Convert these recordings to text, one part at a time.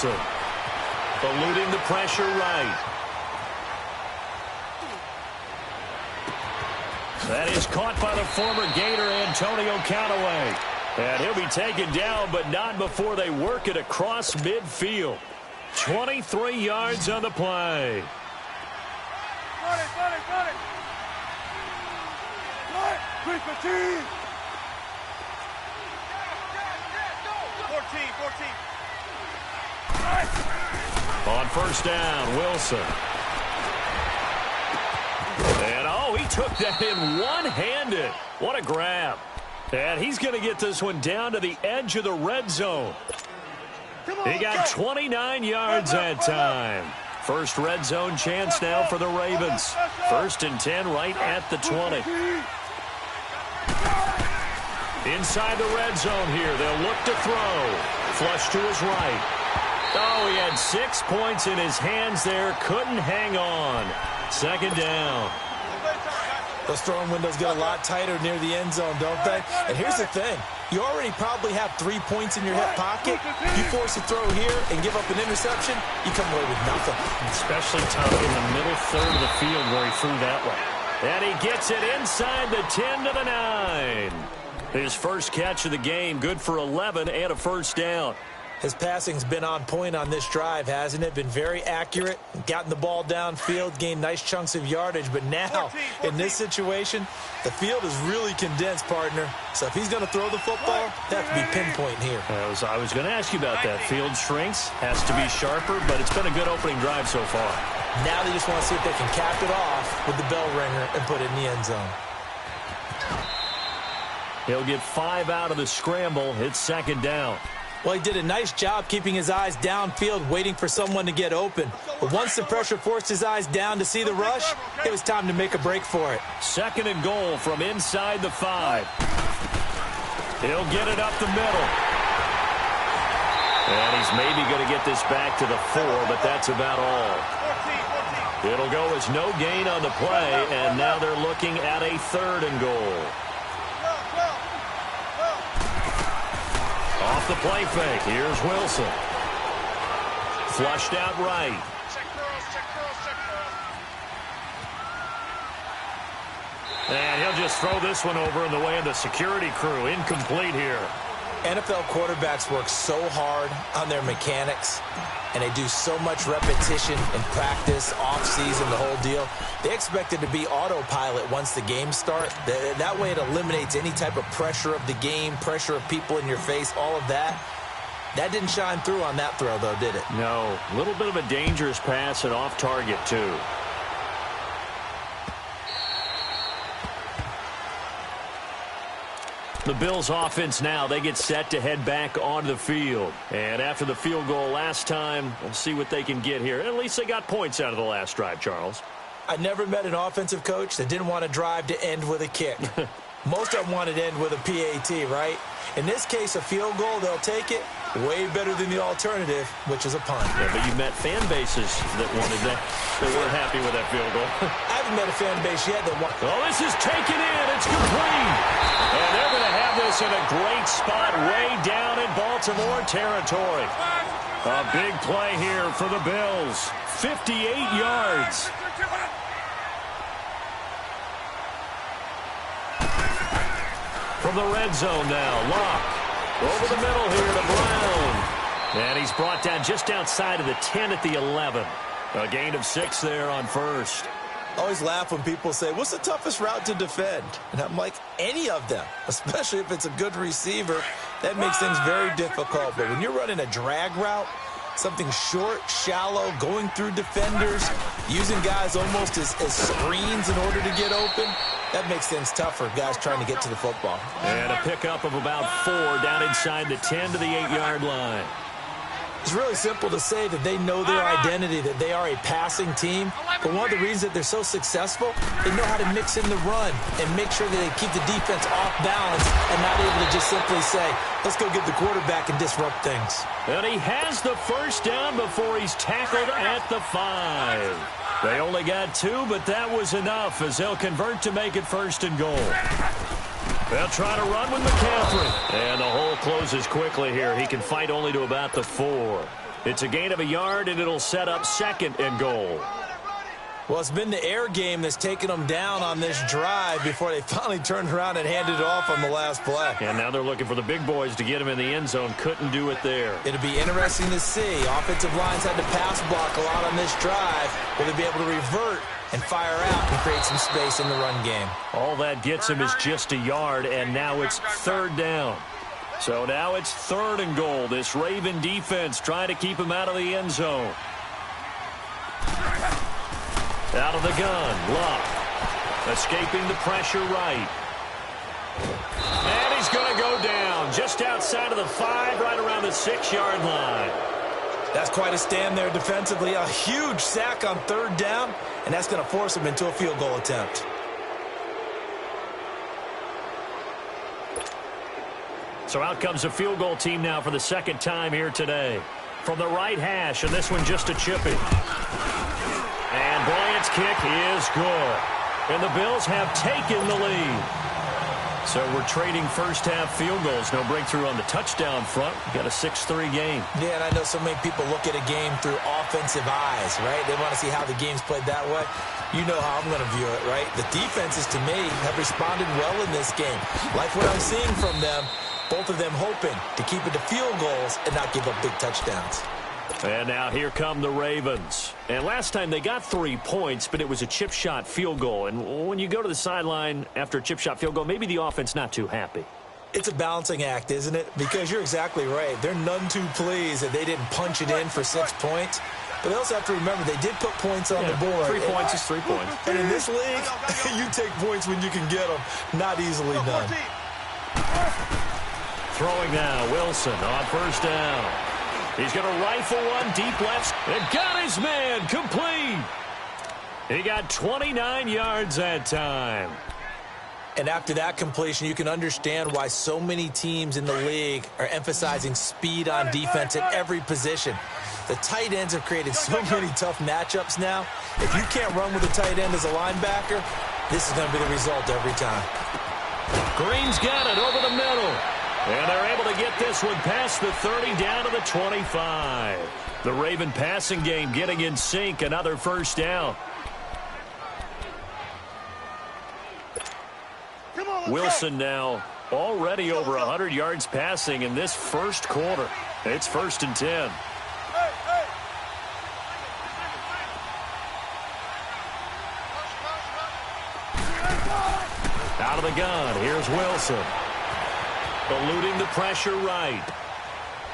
Wilson. Eluding the pressure right. That is caught by the former Gator, Antonio Callaway. And he'll be taken down, but not before they work it across midfield. 23 yards on the play. Got it. 14. On first down, Wilson. And, oh, he took that in one-handed. What a grab. And he's going to get this one down to the edge of the red zone. He got 29 yards that time. First red zone chance now for the Ravens. 1st and 10 right at the 20. Inside the red zone here. They'll look to throw. Flush to his right. Oh, he had 6 points in his hands there. Couldn't hang on. 2nd down. Those throwing windows get a lot tighter near the end zone, don't they? And here's the thing. You already probably have 3 points in your hip pocket. You force a throw here and give up an interception, you come away with nothing. Especially tough in the middle third of the field where he threw that one. And he gets it inside the 10 to the 9. His first catch of the game, good for 11 and a first down. His passing's been on point on this drive, hasn't it? Been very accurate, gotten the ball downfield, gained nice chunks of yardage. But now, in this situation, the field is really condensed, partner. So if he's going to throw the football, that has to be pinpoint here. I was going to ask you about that. Field shrinks, has to be sharper, but it's been a good opening drive so far. Now they just want to see if they can cap it off with the bell ringer and put it in the end zone. He'll get 5 out of the scramble. It's 2nd down. Well, he did a nice job keeping his eyes downfield, waiting for someone to get open. But once the pressure forced his eyes down to see the rush, it was time to make a break for it. 2nd and goal from inside the 5. He'll get it up the middle. And he's maybe going to get this back to the 4, but that's about all. It'll go as no gain on the play, and now they're looking at a 3rd and goal. Off the play fake. Here's Wilson. Flushed out right. And he'll just throw this one over in the way of the security crew. Incomplete here. NFL quarterbacks work so hard on their mechanics, and they do so much repetition in practice, off-season, the whole deal. They expect it to be autopilot once the games start. That way it eliminates any type of pressure of the game, pressure of people in your face, all of that. That didn't shine through on that throw, though, did it? No. A little bit of a dangerous pass and off target, too. The Bills offense now, they get set to head back onto the field. And after the field goal last time, we'll see what they can get here. At least they got points out of the last drive, Charles. I never met an offensive coach that didn't want a drive to end with a kick. Most of them wanted to end with a PAT, right? In this case, a field goal, they'll take it. Way better than the alternative, which is a punt. Yeah, but you met fan bases that wanted that, that weren't happy with that field goal. I haven't met a fan base yet that wants. Oh, this is taken in. It's complete. And they're going to have this in a great spot way down in Baltimore territory. A big play here for the Bills. 58 yards. From the red zone now, Locke. Over the middle here to Brown. And he's brought down just outside of the 10 at the 11. A gain of 6 there on first. I always laugh when people say, what's the toughest route to defend? And I'm like, any of them, especially if it's a good receiver. That makes things very difficult. But when you're running a drag route, something short, shallow, going through defenders, using guys almost as screens in order to get open, that makes things tough for guys trying to get to the football. And a pickup of about 4 down inside the 10 to the 8-yard line. It's really simple to say that they know their identity, that they are a passing team. But one of the reasons that they're so successful, they know how to mix in the run and make sure that they keep the defense off balance and not able to just simply say, let's go get the quarterback and disrupt things. And he has the first down before he's tackled at the 5. They only got 2, but that was enough as they'll convert to make it 1st and goal. They'll try to run with McCaffrey. And the hole closes quickly here. He can fight only to about the 4. It's a gain of a yard, and it'll set up 2nd and goal. Well, it's been the air game that's taken them down on this drive before they finally turned around and handed it off on the last play. And now they're looking for the big boys to get him in the end zone. Couldn't do it there. It'll be interesting to see. Offensive lines had to pass block a lot on this drive. Will they be able to revert and fire out and create some space in the run game? All that gets him is just a yard, and now it's 3rd down. So now it's 3rd and goal. This Raven defense trying to keep him out of the end zone. Out of the gun, Luck. Escaping the pressure right. And he's going to go down just outside of the 5, right around the 6-yard line. That's quite a stand there defensively. A huge sack on 3rd down, and that's going to force him into a field goal attempt. So out comes a field goal team now for the 2nd time here today. From the right hash, and this one just a chippy. And Bryant's kick is good. And the Bills have taken the lead. So we're trading first-half field goals. No breakthrough on the touchdown front. We've got a 6-3 game. Yeah, and I know so many people look at a game through offensive eyes, right? They want to see how the game's played that way. You know how I'm going to view it, right? The defenses, to me, have responded well in this game. Like what I'm seeing from them, both of them hoping to keep it to field goals and not give up big touchdowns. And now here come the Ravens. And last time they got 3 points, but it was a chip shot field goal. And when you go to the sideline after a chip shot field goal, maybe the offense not too happy. It's a balancing act, isn't it? Because you're exactly right. They're none too pleased that they didn't punch it in for 6 points. But they also have to remember they did put points on the board. 3 points is 3 points. And in this league, you take points when you can get them. Not easily done. Throwing now, Wilson on 1st down. He's going to rifle one deep left. And got his man complete. He got 29 yards that time. And after that completion, you can understand why so many teams in the league are emphasizing speed on defense at every position. The tight ends have created so many tough matchups now. If you can't run with a tight end as a linebacker, this is going to be the result every time. Green's got it over the middle. And they're able to get this one past the 30 down to the 25. The Raven passing game getting in sync. Another 1st down. Wilson now already over 100 yards passing in this 1st quarter. It's 1st and 10. Out of the gun. Here's Wilson. Eluding the pressure right.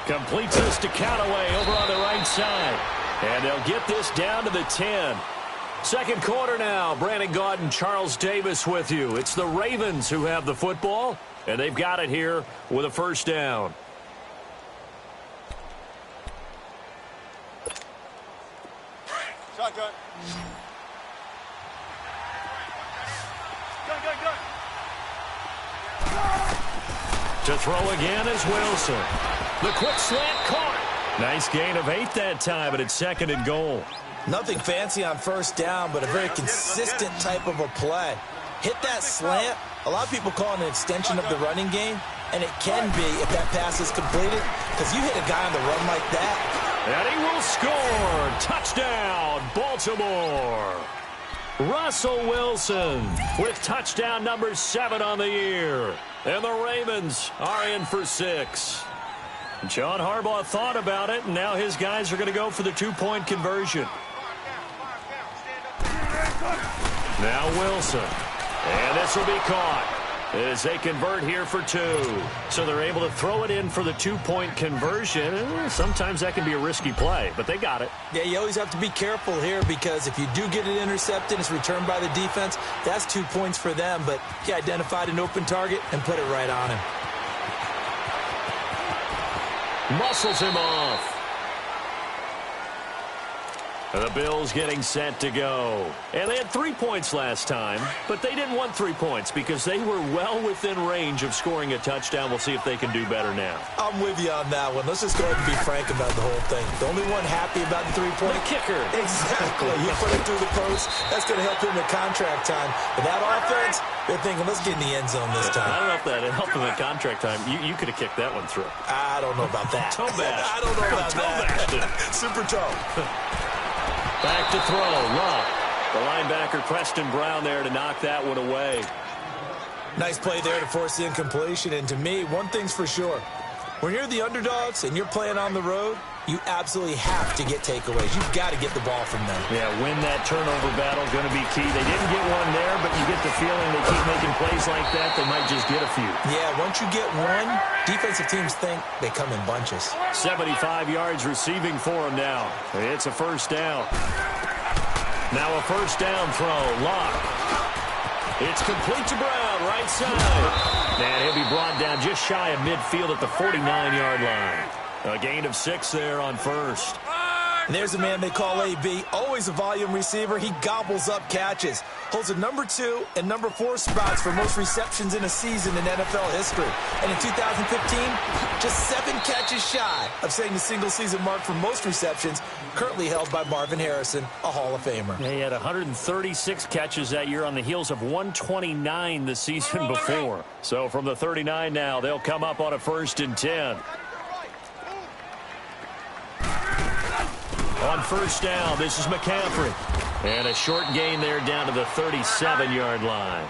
Completes this to Callaway over on the right side. And they'll get this down to the 10. 2nd quarter now. Brandon Gaudin, Charles Davis with you. It's the Ravens who have the football, and they've got it here with a 1st down. Shotgun. Gun. To throw again is Wilson. The quick slant caught. Nice gain of 8 that time, but it's 2nd and goal. Nothing fancy on 1st down, but a very consistent type of a play. Hit that slant. A lot of people call it an extension of the running game, and it can be if that pass is completed, because you hit a guy on the run like that. And he will score. Touchdown, Baltimore. Russell Wilson with touchdown number 7 on the year. And the Ravens are in for 6. John Harbaugh thought about it, and now his guys are going to go for the 2-point conversion. Now Wilson. And this will be caught as they convert here for 2. So they're able to throw it in for the 2-point conversion. Sometimes that can be a risky play, but they got it. Yeah, you always have to be careful here, because if you do get it intercepted, it's returned by the defense, that's 2 points for them. But he identified an open target and put it right on him. Muscles him off. The Bills getting set to go. And they had 3 points last time, but they didn't want 3 points because they were well within range of scoring a touchdown. We'll see if they can do better now. I'm with you on that one. Let's just go ahead and be frank about the whole thing. The only one happy about the 3-point. The kicker. Exactly. He put it through the post. That's going to help him at contract time. But that offense, they're thinking, let's get in the end zone this time. I don't know if that helped him at contract time. You could have kicked that one through. I don't know about that. Toe bash. I don't know about that. Super toe. Back to throw. Love. The linebacker, Preston Brown, there to knock that one away. Nice play there to force the incompletion. And to me, one thing's for sure. When you're the underdogs and you're playing on the road, you absolutely have to get takeaways. You've got to get the ball from them. Yeah, win that turnover battle, going to be key. They didn't get one there, but you get the feeling they keep making plays like that, they might just get a few. Yeah, once you get one, defensive teams think they come in bunches. 75 yards receiving for him now. It's a first down. Now a first down throw. Lock. It's complete to Brown, right side. And he'll be brought down just shy of midfield at the 49-yard line. A gain of 6 there on first. And there's a man they call AB, always a volume receiver. He gobbles up catches. Holds a number 2 and number 4 spots for most receptions in a season in NFL history. And in 2015, just 7 catches shy of setting the single-season mark for most receptions, currently held by Marvin Harrison, a Hall of Famer. He had 136 catches that year on the heels of 129 the season before. So from the 39 now, they'll come up on a 1st and 10. On first down, this is McCaffrey. And a short gain there down to the 37-yard line.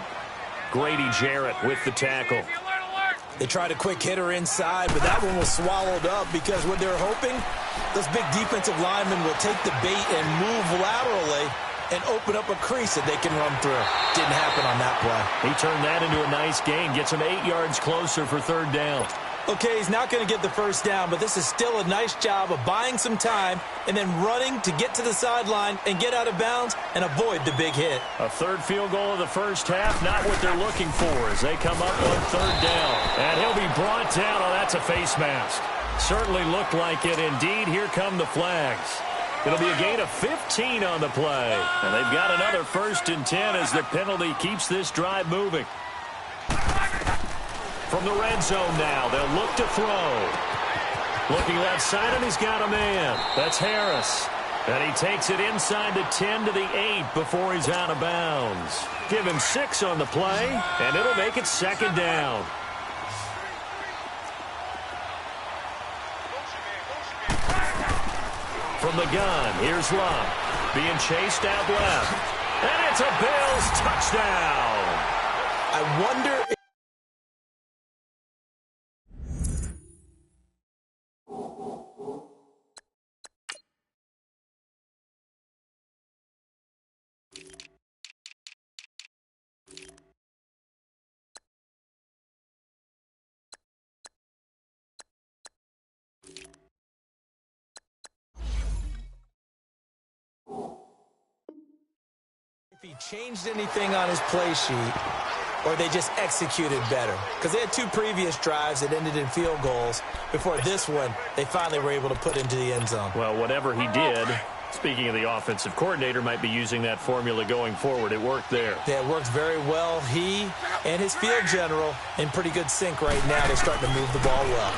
Grady Jarrett with the tackle. They tried a quick hitter inside, but that one was swallowed up because what they're hoping, those big defensive linemen will take the bait and move laterally and open up a crease that they can run through. Didn't happen on that play. He turned that into a nice gain, gets him 8 yards closer for 3rd down. Okay, he's not going to get the first down, but this is still a nice job of buying some time and then running to get to the sideline and get out of bounds and avoid the big hit. A 3rd field goal of the first half, not what they're looking for as they come up on 3rd down. And he'll be brought down. Oh, that's a face mask. Certainly looked like it. Indeed, here come the flags. It'll be a gain of 15 on the play. And they've got another 1st and 10 as the penalty keeps this drive moving. From the red zone now, they'll look to throw. Looking left side, and he's got a man. That's Harris. And he takes it inside the 10 to the 8 before he's out of bounds. Give him 6 on the play, and it'll make it 2nd down. From the gun, here's Love. Being chased out left. And it's a Bills touchdown. I wonder if he changed anything on his play sheet or they just executed better. Because they had 2 previous drives that ended in field goals. Before this one, they finally were able to put into the end zone. Well, whatever he did, speaking of the offensive coordinator, might be using that formula going forward. It worked there. Yeah, it worked very well. He and his field general in pretty good sync right now. They're starting to move the ball well.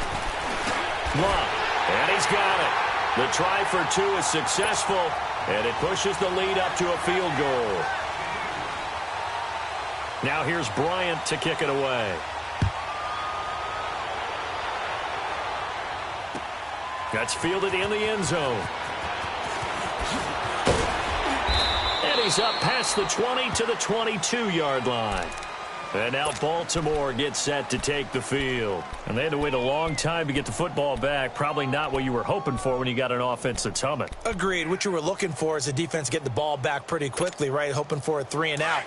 Love, and he's got it. The try for 2 is successful, and it pushes the lead up to a field goal. Now here's Bryant to kick it away. That's fielded in the end zone. And he's up past the 20 to the 22-yard line. And now Baltimore gets set to take the field. And they had to wait a long time to get the football back. Probably not what you were hoping for when you got an offense that's humming. Agreed. What you were looking for is a defense get the ball back pretty quickly, right? Hoping for a 3 and out.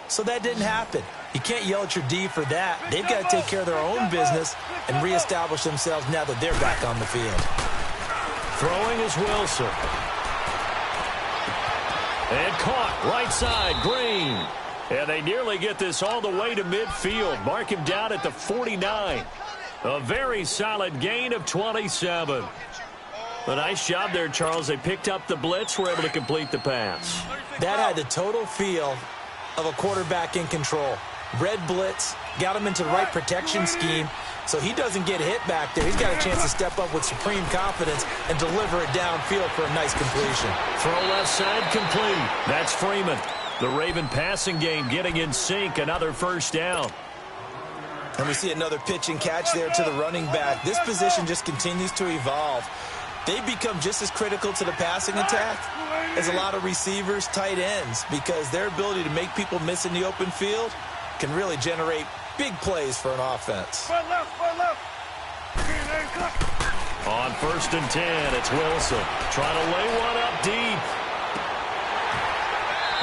So that didn't happen. You can't yell at your D for that. They've got to take care of their own business and reestablish themselves now that they're back on the field. Throwing is Wilson. And caught right side, Green. And they nearly get this all the way to midfield. Mark him down at the 49. A very solid gain of 27. A nice job there, Charles. They picked up the blitz, were able to complete the pass. That had the total feel of a quarterback in control. Red blitz, got him into the right protection scheme, so he doesn't get hit back there. He's got a chance to step up with supreme confidence and deliver it downfield for a nice completion. Throw left side complete. That's Freeman. The Raven passing game getting in sync. Another first down. And we see another pitch and catch there to the running back. This position just continues to evolve. They become just as critical to the passing attack as a lot of receivers, tight ends, because their ability to make people miss in the open field can really generate big plays for an offense. On 1st and 10, it's Wilson. Trying to lay one up deep.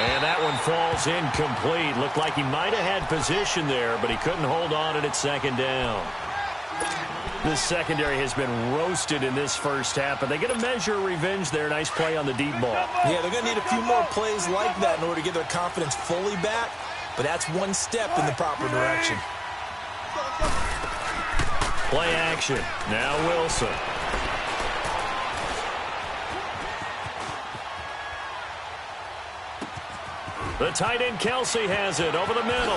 And that one falls incomplete. Looked like he might have had position there, but he couldn't hold on at 2nd down. This secondary has been roasted in this first half, but they get a measure of revenge there. Nice play on the deep ball. Yeah, they're going to need a few more plays like that in order to get their confidence fully back, but that's one step in the proper direction. Play action. Now Wilson. The tight end Kelsey has it over the middle.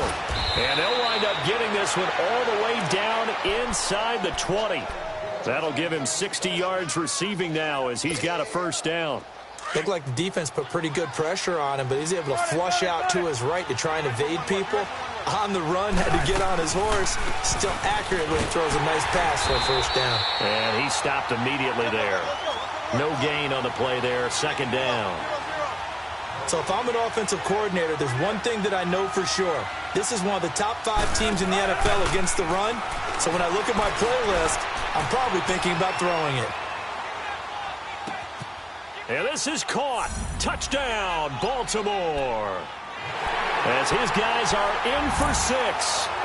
And they'll wind up getting this one all the way down inside the 20. That'll give him 60 yards receiving now as he's got a first down. Looked like the defense put pretty good pressure on him, but he's able to flush out to his right to try and evade people. On the run, had to get on his horse. Still accurate when he throws a nice pass for a first down. And he stopped immediately there. No gain on the play there. 2nd down. So if I'm an offensive coordinator, there's one thing that I know for sure. This is one of the top 5 teams in the NFL against the run. So when I look at my play list, I'm probably thinking about throwing it. And this is caught. Touchdown, Baltimore. As his guys are in for 6.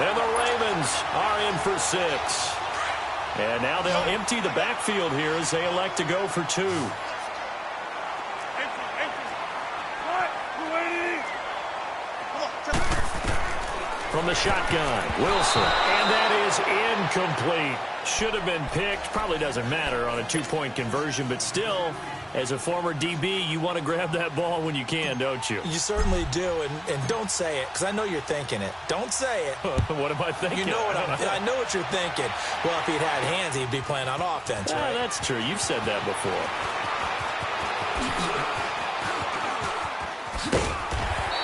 And the Ravens are in for 6. And now they'll empty the backfield here as they elect to go for 2. From the shotgun, Wilson. And that is incomplete. Should have been picked. Probably doesn't matter on a 2-point conversion, but still, as a former DB, you want to grab that ball when you can, don't you? You certainly do, and don't say it, because I know you're thinking it. Don't say it. What am I thinking? You know what I know what you're thinking. Well, if he'd had hands, he'd be playing on offense, right? That's true. You've said that before.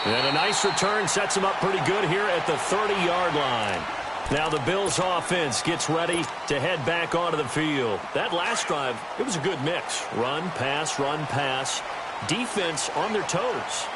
And a nice return sets him up pretty good here at the 30-yard line. Now the Bills offense gets ready to head back onto the field. That last drive, it was a good mix. Run, pass, defense on their toes.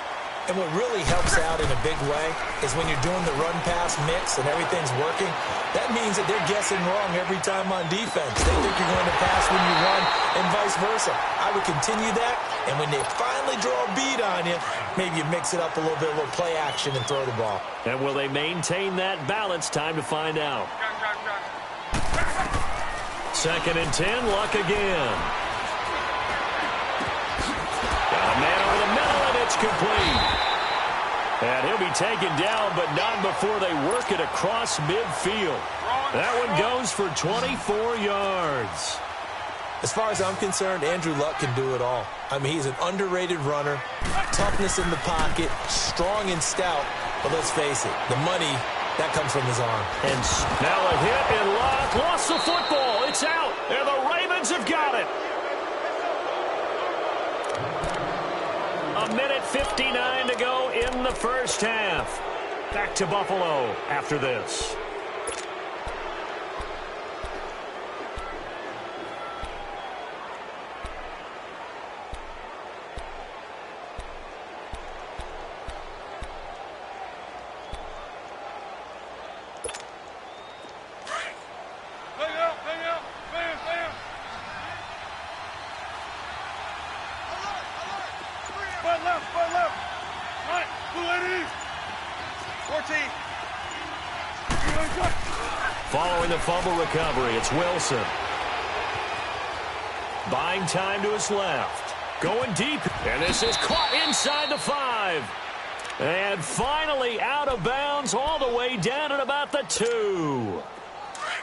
And what really helps out in a big way is when you're doing the run-pass mix and everything's working, that means that they're guessing wrong every time on defense. They think you're going to pass when you run and vice versa. I would continue that, and when they finally draw a beat on you, maybe you mix it up a little bit, a little play action and throw the ball. And will they maintain that balance? Time to find out. 2nd and 10, Luck again. Got a man over the middle, and it's complete. And he'll be taken down, but not before they work it across midfield. That one goes for 24 yards. As far as I'm concerned, Andrew Luck can do it all. I mean, he's an underrated runner, toughness in the pocket, strong and stout. But let's face it, the money, that comes from his arm. And now a hit, and Luck lost the football. It's out, and the Ravens have got it. 1:59 to go in the first half. Back to Buffalo after this. Following the fumble recovery, it's Wilson. Buying time to his left. Going deep. And this is caught inside the 5. And finally out of bounds all the way down at about the 2.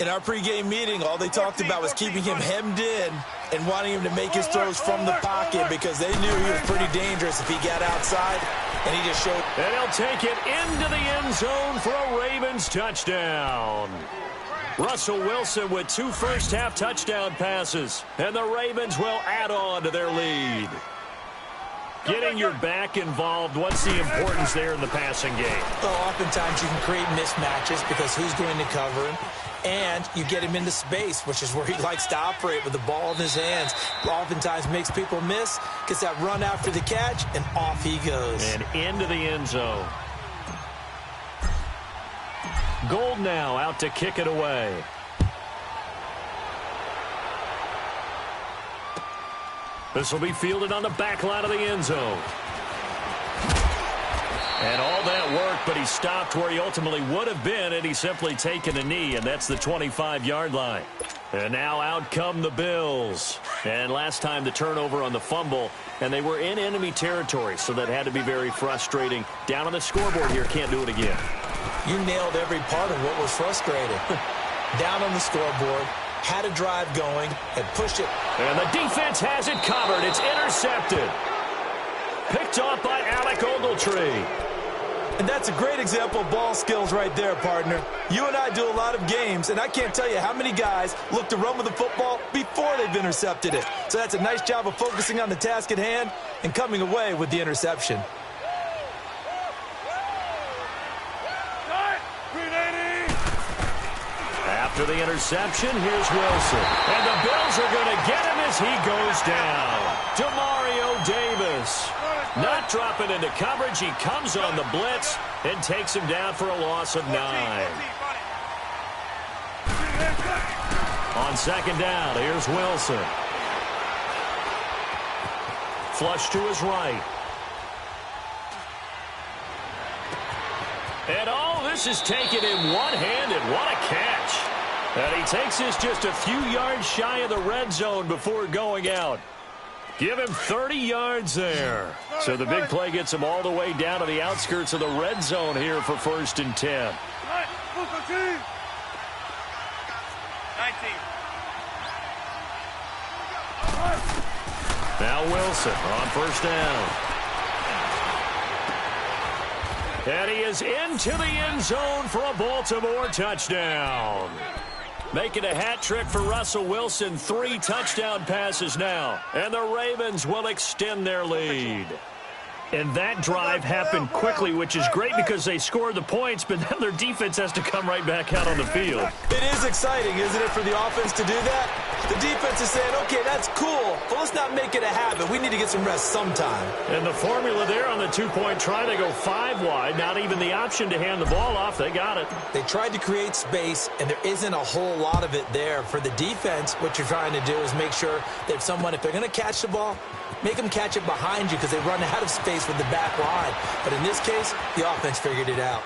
In our pregame meeting, all they talked about was keeping him hemmed in and wanting him to make his throws from the pocket because they knew he was pretty dangerous if he got outside, and he just showed. And he'll take it into the end zone for a Ravens touchdown. Russell Wilson with 2 first-half touchdown passes, and the Ravens will add on to their lead. Getting your back involved, what's the importance there in the passing game? Well, oftentimes you can create mismatches because who's going to cover him, and you get him into space, which is where he likes to operate with the ball in his hands. Oftentimes makes people miss, gets that run after the catch, and off he goes. And into the end zone. Gold now out to kick it away. This will be fielded on the back line of the end zone. And all that work, but he stopped where he ultimately would have been, and he's simply taken a knee, and that's the 25-yard line. And now out come the Bills. And last time the turnover on the fumble, and they were in enemy territory, so that had to be very frustrating. Down on the scoreboard here, can't do it again. You nailed every part of what was frustrating. Down on the scoreboard, had a drive going, and pushed it. And the defense has it covered. It's intercepted. Picked off by Alec Ogletree. And that's a great example of ball skills right there, partner. You and I do a lot of games, and I can't tell you how many guys look to run with the football before they've intercepted it. So that's a nice job of focusing on the task at hand and coming away with the interception. After the interception, here's Wilson. And the Bills are going to get him as he goes down. Demario Davis. Not dropping into coverage. He comes on the blitz and takes him down for a loss of 9. On second down, here's Wilson. Flush to his right. And all this is taken in one-handed. What a catch. And he takes this just a few yards shy of the red zone before going out. Give him 30 yards there. So the big play gets him all the way down to the outskirts of the red zone here for 1st and 10. 19. Now Wilson on 1st down. And he is into the end zone for a Baltimore touchdown. Making a hat trick for Russell Wilson. 3 touchdown passes now. And the Ravens will extend their lead. And that drive happened quickly, which is great because they scored the points, but then their defense has to come right back out on the field. It is exciting, isn't it, for the offense to do that? The defense is saying, okay, that's cool, but let's not make it a habit. We need to get some rest sometime. And the formula there on the 2-point try, they go 5 wide. Not even the option to hand the ball off. They got it. They tried to create space, and there isn't a whole lot of it there. For the defense, what you're trying to do is make sure that if they're going to catch the ball, make them catch it behind you because they run out of space with the back line. But in this case, the offense figured it out.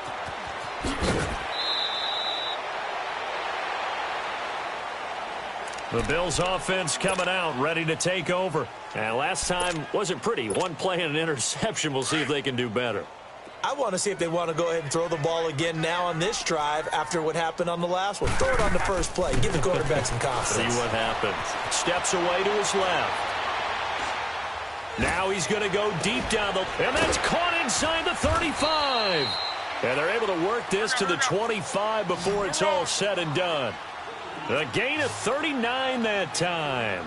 The Bills offense coming out, ready to take over. And last time wasn't pretty. 1 play and an interception. We'll see if they can do better. I want to see if they want to go ahead and throw the ball again now on this drive after what happened on the last one. Throw it on the first play. Give the quarterback some confidence. See what happens. Steps away to his left. Now he's going to go deep down the... And that's caught inside the 35. And they're able to work this to the 25 before it's all said and done. A gain of 39 that time.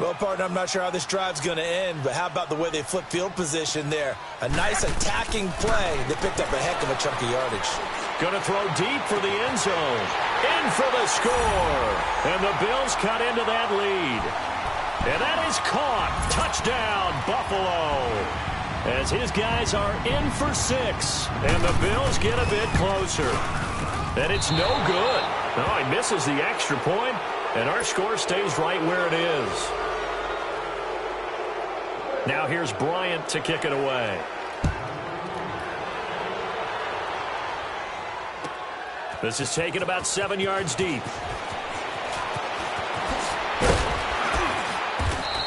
Well, partner, I'm not sure how this drive's going to end, but how about the way they flip field position there? A nice attacking play. They picked up a heck of a chunk of yardage. Going to throw deep for the end zone. In for the score. And the Bills cut into that lead. And that is caught. Touchdown, Buffalo. As his guys are in for 6. And the Bills get a bit closer. And it's no good. No, he misses the extra point, and our score stays right where it is. Now here's Bryant to kick it away. This is taken about 7 yards deep.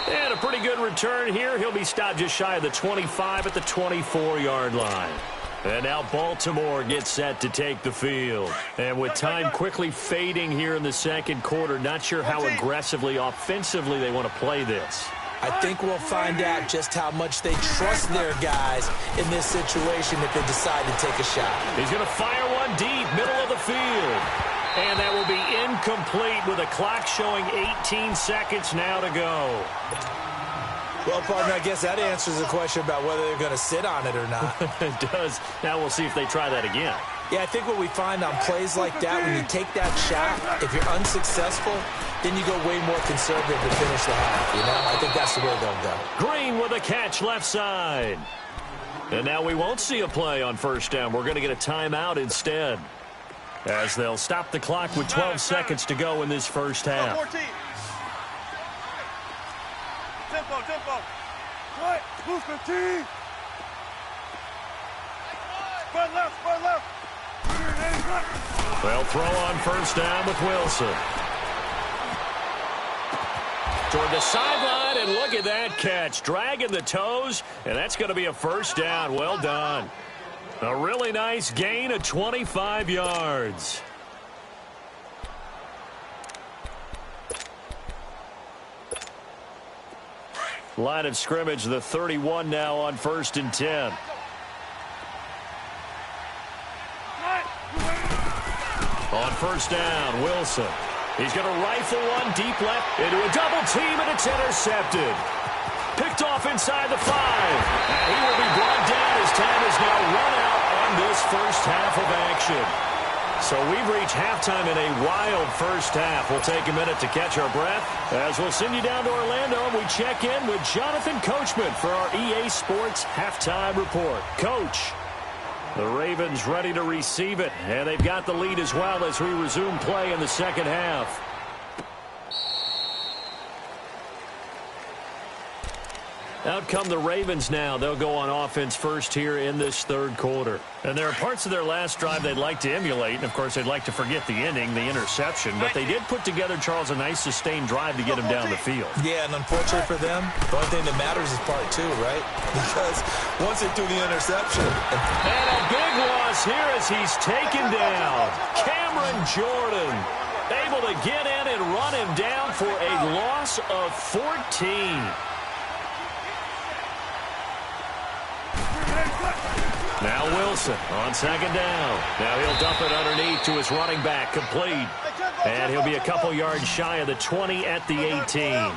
And a pretty good return here. He'll be stopped just shy of the 25 at the 24-yard line. And now Baltimore gets set to take the field. And with time quickly fading here in the second quarter, not sure how aggressively, offensively they want to play this. I think we'll find out just how much they trust their guys in this situation if they decide to take a shot. He's going to fire one deep, middle of the field. And that will be incomplete with a clock showing 18 seconds now to go. Well, partner, I guess that answers the question about whether they're going to sit on it or not. It does. Now we'll see if they try that again. Yeah, I think what we find on plays like that, when you take that shot, if you're unsuccessful, then you go way more conservative to finish the half, you know? I think that's the way they'll go. Green with a catch left side. And now we won't see a play on first down. We're going to get a timeout instead, as they'll stop the clock with 12 seconds to go in this first half. Tempo. Right, move the team. Spread left. They'll throw on first down with Wilson. Toward the sideline, and look at that catch. Dragging the toes, and that's going to be a first down. Well done. A really nice gain of 25 yards. Line of scrimmage, the 31 now on 1st and 10. On first down, Wilson. He's going to rifle one deep left into a double team, and it's intercepted. Picked off inside the 5. And he will be brought down as time is now run out on this first half of action. So we've reached halftime in a wild first half. We'll take a minute to catch our breath as we'll send you down to Orlando and we check in with Jonathan Coachman for our EA Sports Halftime Report. Coach, the Ravens ready to receive it, and they've got the lead as well as we resume play in the second half. Out come the Ravens now. They'll go on offense first here in this third quarter. And there are parts of their last drive they'd like to emulate. And, of course, they'd like to forget the ending, the interception. But they did put together, Charles, a nice sustained drive to get him down the field. Yeah, and unfortunately for them, the only thing that matters is part 2, right? Because once they threw the interception. And a big loss here as he's taken down. Cameron Jordan able to get in and run him down for a loss of 14. Now Wilson on second down. Now he'll dump it underneath to his running back, complete. And he'll be a couple yards shy of the 20 at the 18.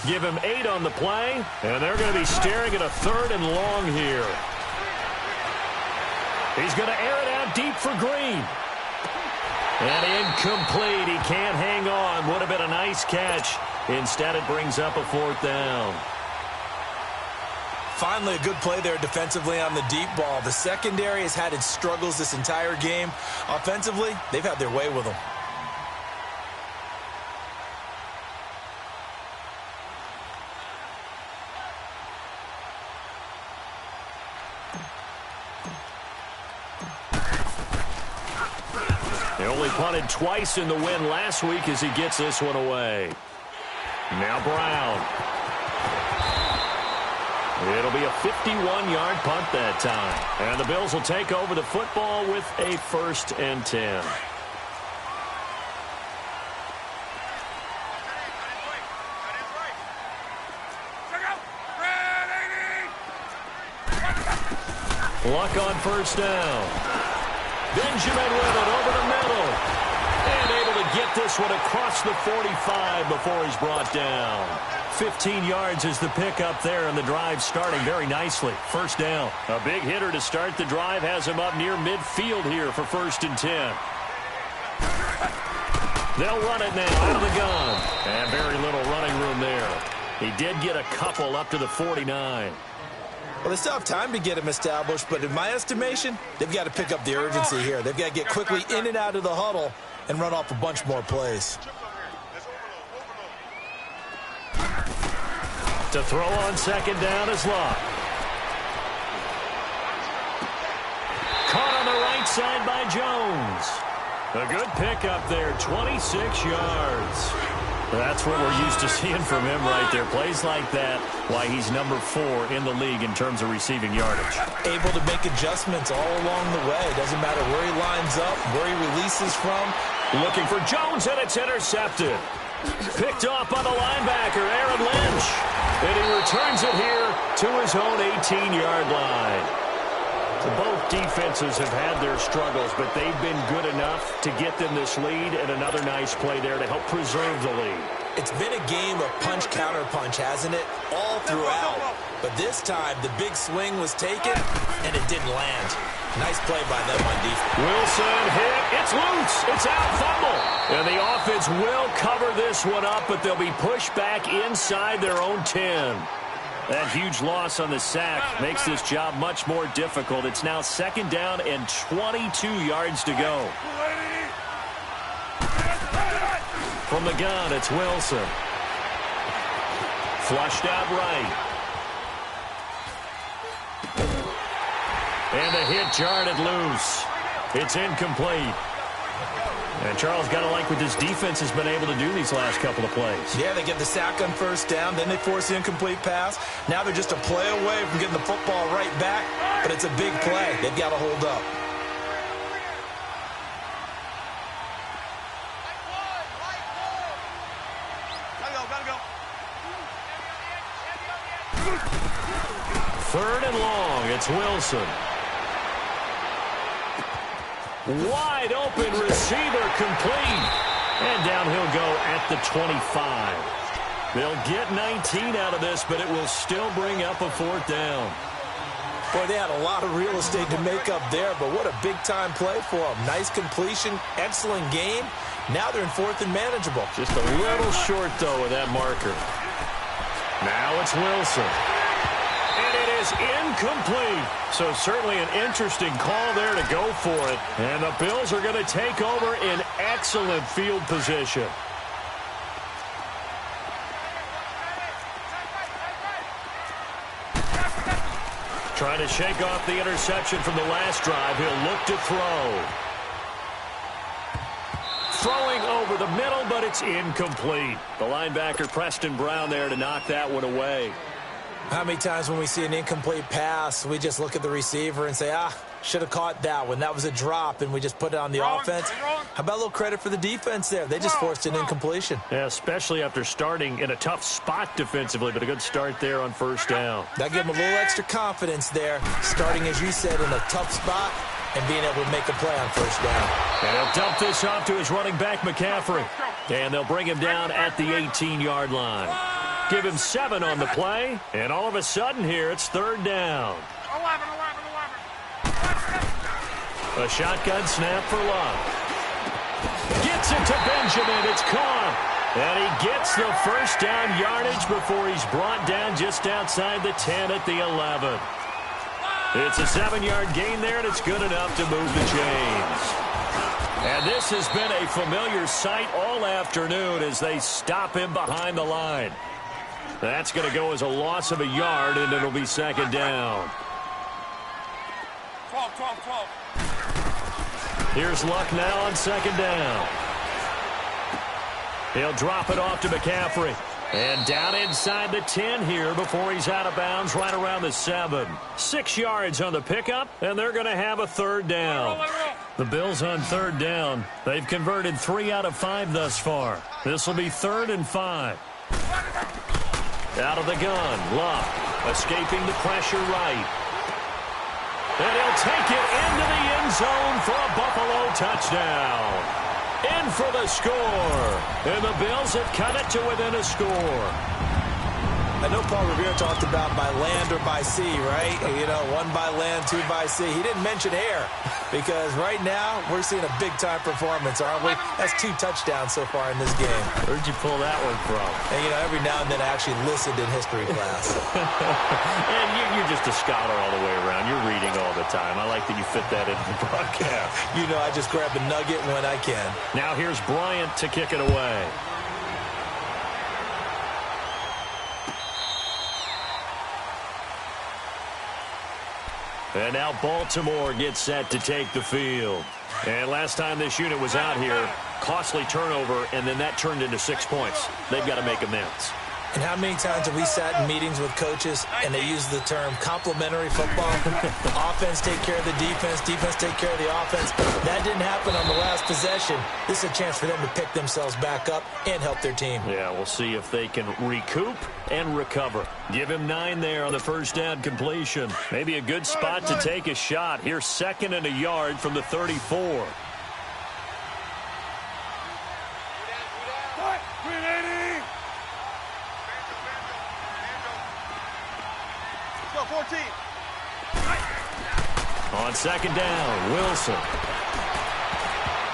Give him 8 on the play, and they're going to be staring at a 3rd and long here. He's going to air it out deep for Green. And incomplete. He can't hang on. Would have been a nice catch. Instead, it brings up a 4th down. Finally, a good play there defensively on the deep ball. The secondary has had its struggles this entire game. Offensively, they've had their way with them. They only punted twice in the win last week as he gets this one away. Now Brown. It'll be a 51-yard punt that time. And the Bills will take over the football with a 1st and 10. Luck on first down. Benjamin with it over the middle. And able to get this one across the 45 before he's brought down. 15 yards is the pickup there, and the drive starting very nicely. First down. A big hitter to start the drive has him up near midfield here for 1st and 10. They'll run it now out of the gun. And very little running room there. He did get a couple up to the 49. Well, they still have time to get him established, but in my estimation, they've got to pick up the urgency here. They've got to get quickly in and out of the huddle and run off a bunch more plays. To throw on second down is Locke. Caught on the right side by Jones. A good pickup there, 26 yards. That's what we're used to seeing from him right there. Plays like that, why he's number 4 in the league in terms of receiving yardage. Able to make adjustments all along the way. Doesn't matter where he lines up, where he releases from. Looking for Jones, and it's intercepted. Picked off by the linebacker, Aaron Lynch. And he returns it here to his own 18-yard line. So both defenses have had their struggles, but they've been good enough to get them this lead, and another nice play there to help preserve the lead. It's been a game of punch-counter-punch, hasn't it? All throughout. But this time, the big swing was taken, and it didn't land. Nice play by them on defense. Wilson hit. It's loose. It's out. Fumble. And the offense will cover this one up, but they'll be pushed back inside their own 10. That huge loss on the sack makes this job much more difficult. It's now 2nd down and 22 yards to go. From the gun, it's Wilson. Flushed out right. And the hit jarred loose. It's incomplete. And Charles, got to like what this defense has been able to do these last couple of plays. Yeah, they get the sack on 1st down, then they force the incomplete pass. Now they're just a play away from getting the football right back, but it's a big play. They've got to hold up. Gotta go. 3rd and long. It's Wilson. Wide open receiver complete. And down he'll go at the 25. They'll get 19 out of this, but it will still bring up a 4th down. Boy, they had a lot of real estate to make up there, but what a big-time play for them. Nice completion, excellent game. Now they're in 4th and manageable. Just a little short, though, of that marker. Now it's Wilson. And it is incomplete. So certainly an interesting call there to go for it. And the Bills are going to take over in excellent field position. Trying to shake off the interception from the last drive. He'll look to throw. Throwing over the middle, but it's incomplete. The linebacker, Preston Brown, there to knock that one away. How many times when we see an incomplete pass, we just look at the receiver and say, should have caught that one. That was a drop, and we just put it on the offense. How about a little credit for the defense there? They just forced an incompletion. Yeah, especially after starting in a tough spot defensively, but a good start there on 1st down. That gave them a little extra confidence there, starting, as you said, in a tough spot and being able to make a play on 1st down. And he'll dump this off to his running back, McCaffrey. And they'll bring him down at the 18-yard line. Give him 7 on the play, and all of a sudden here, it's 3rd down. 11. A shotgun snap for Love. Gets it to Benjamin. It's caught. And he gets the 1st down yardage before he's brought down just outside the 10 at the 11. It's a 7-yard gain there, and it's good enough to move the chains. And this has been a familiar sight all afternoon as they stop him behind the line. That's going to go as a loss of a yard, and it'll be 2nd down. 12. Here's Luck now on 2nd down. He'll drop it off to McCaffrey. And down inside the 10 here before he's out of bounds right around the 7. 6 yards on the pickup, and they're going to have a 3rd down. The Bills on 3rd down. They've converted 3 out of 5 thus far. This will be 3rd and 5. Out of the gun, Luck escaping the pressure right. And he'll take it into the end zone for a Buffalo touchdown. In for the score. And the Bills have cut it to within a score. I know Paul Revere talked about by land or by sea, right? You know, 1 by land, 2 by sea. He didn't mention air because right now we're seeing a big-time performance, aren't we? That's 2 touchdowns so far in this game. Where'd you pull that one from? And, you know, every now and then I actually listened in history class. And you're just a scholar all the way around. You're reading all the time. I like that you fit that into the broadcast. You know, I just grab a nugget when I can. Now here's Bryant to kick it away. And now Baltimore gets set to take the field. And last time this unit was out here, Costly turnover, and then that turned into 6 points. They've got to make amends. And how many times have we sat in meetings with coaches and they use the term complementary football? Offense take care of the defense, defense take care of the offense. That didn't happen on the last possession. This is a chance for them to pick themselves back up and help their team. Yeah, we'll see if they can recoup and recover. Give him 9 there on the first down completion. Maybe a good spot to take a shot. Here's 2nd and a yard from the 34. On 2nd down, Wilson.